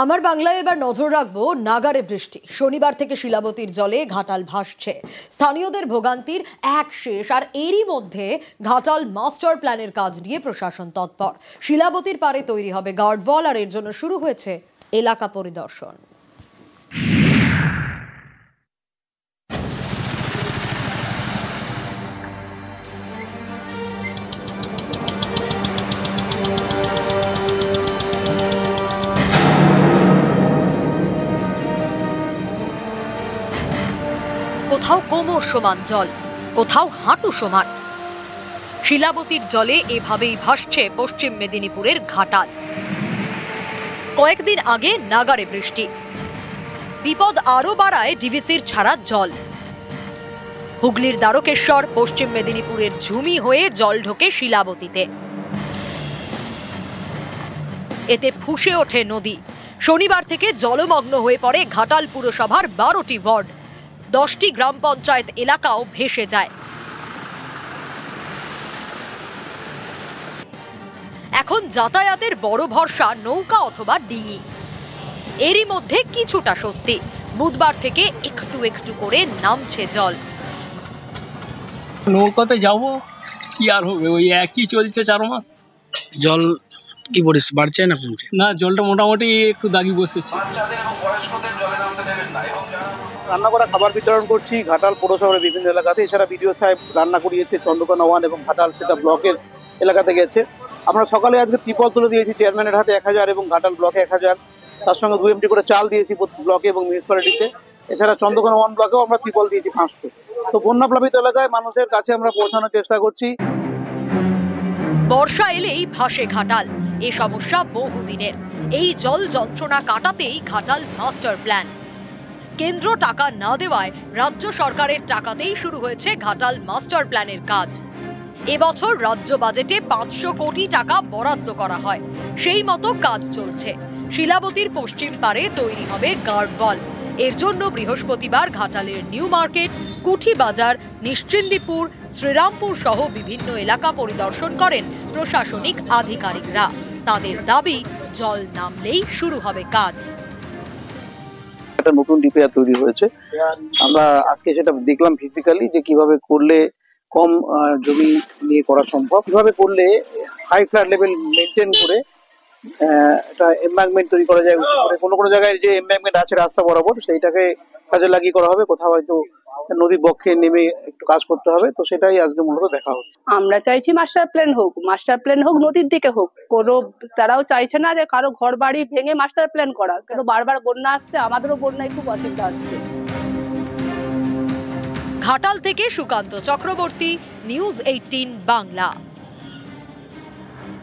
আমার বাংলায় এবার নজর রাখবো নাগারে বৃষ্টি। শনিবার থেকে শিলাবতীর জলে ঘাটাল ভাসছে। স্থানীয়দের ভোগান্তির এক শেষ, আর এরই মধ্যে ঘাটাল মাস্টার প্ল্যানের কাজ নিয়ে প্রশাসন তৎপর। শিলাবতীর পারে তৈরি হবে গার্ডওয়াল, আর এর জন্য শুরু হয়েছে এলাকা পরিদর্শন। কোথাও কোমর সমান জল, কোথাও হাঁটু সমান। শিলাবতীর জলে এভাবেই ভাসছে পশ্চিম মেদিনীপুরের ঘাটাল। কয়েকদিন আগে নাগারে বৃষ্টি, বিপদ আরো বাড়ায় ডিভিসির ছাড়া জল। হুগলির দ্বারকেশ্বর, পশ্চিম মেদিনীপুরের ঝুমি হয়ে জল ঢোকে শিলাবতীতে। এতে ফুঁসে ওঠে নদী। শনিবার থেকে জলমগ্ন হয়ে পড়ে ঘাটাল পুরসভার 12টি ওয়ার্ড, 10টি গ্রাম পঞ্চায়েত এলাকাও ভেসে যায়। এখন যাতায়াতের বড় ভরসা নৌকা অথবা ডিঙি। এরই মধ্যে কিছুটা স্বস্তি, বুধবার থেকে একটু একটু করে নামছে জল। নৌকাতে যাবো, কি আর হবে, ওই একই চলছে 4 মাস। জল কি পরিস বাড়ছে না কমছে? না, জলটা মোটামুটি একটু দাগি বসেছে। রান্না করা খাবার বিতরণ করছি ঘাটাল পৌরসভার বিভিন্ন এলাকাতে। এছাড়া বিডিও সাহেব রান্না করিয়েছে চন্দ্রকোনা 1 এবং ঘাটাল, সেটা ব্লকের এলাকাতে গেছে। আমরা সকালে আজকে ত্রিপল তুলে দিয়েছি চেয়ারম্যানের হাতে 1000 এবং ঘাটাল ব্লকে 1000, তার সঙ্গে 2 MT করে চাল দিয়েছি ব্লকে এবং মিউনিসিপ্যালিটিতে। এছাড়া চন্দ্রকোনা 1 ব্লকেও আমরা ত্রিপল দিয়েছি 500। তো বন্যাপ্লাবিত এলাকায় মানুষের কাছে আমরা পৌঁছানোর চেষ্টা করছি। বর্ষা এলেই ভাসে ঘাটাল, এ সমস্যা বহুদিনের। এই জল যন্ত্রণা কাটাতেই ঘাটাল মাস্টার প্ল্যান। কেন্দ্র টাকা না দেওয়ায় রাজ্য সরকারের টাকাতেই শুরু হয়েছে ঘাটাল মাস্টার প্ল্যানের কাজ। এবছর রাজ্য বাজেটে 500 কোটি টাকা বরাদ্দ করা হয়, সেই মতো কাজ চলছে। শিলাবতীর পশ্চিম পারে তৈরি হবে গার্ডওয়াল। এর জন্য বৃহস্পতিবার ঘাটালের নিউ মার্কেট, কুঠি বাজার, নিশ্চিন্দিপুর, শ্রীরামপুর সহ বিভিন্ন এলাকা পরিদর্শন করেন প্রশাসনিক আধিকারিকরা। তাদের দাবি, জল নামলেই শুরু হবে কাজ। একটা নতুন ডিপিআর তৈরি হয়েছে, আমরা আজকে সেটা দেখলাম ফিজিক্যালি যে কিভাবে করলে কম জমি নিয়ে করা সম্ভব, কিভাবে করলে হাই ফ্লাড লেভেল মেনটেন করে একটা এমব্যাঙ্কমেন্ট তৈরি করা যায়। কোনো জায়গায় যে এমব্যাঙ্কমেন্ট আছে রাস্তা বরাবর, সেইটাকে কাজে লাগিয়ে করা হবে। কোথাও হয়তো নদীর বক্ষে নেমে একটু কাজ করতে হবে। তো সেটাই আজকে মূলত দেখা হচ্ছে। আমরা চাইছি মাস্টার প্ল্যান হোক নদীর দিকে হোক। তারাও চাইছে না যে কারো ঘর বাড়ি ভেঙে মাস্টার প্ল্যান করা। কেন বারবার বন্যা আসছে, আমাদেরও বন্যায় খুব অসুবিধা হচ্ছে। ঘাটাল থেকে সুকান্ত চক্রবর্তী, নিউজ 18 বাংলা।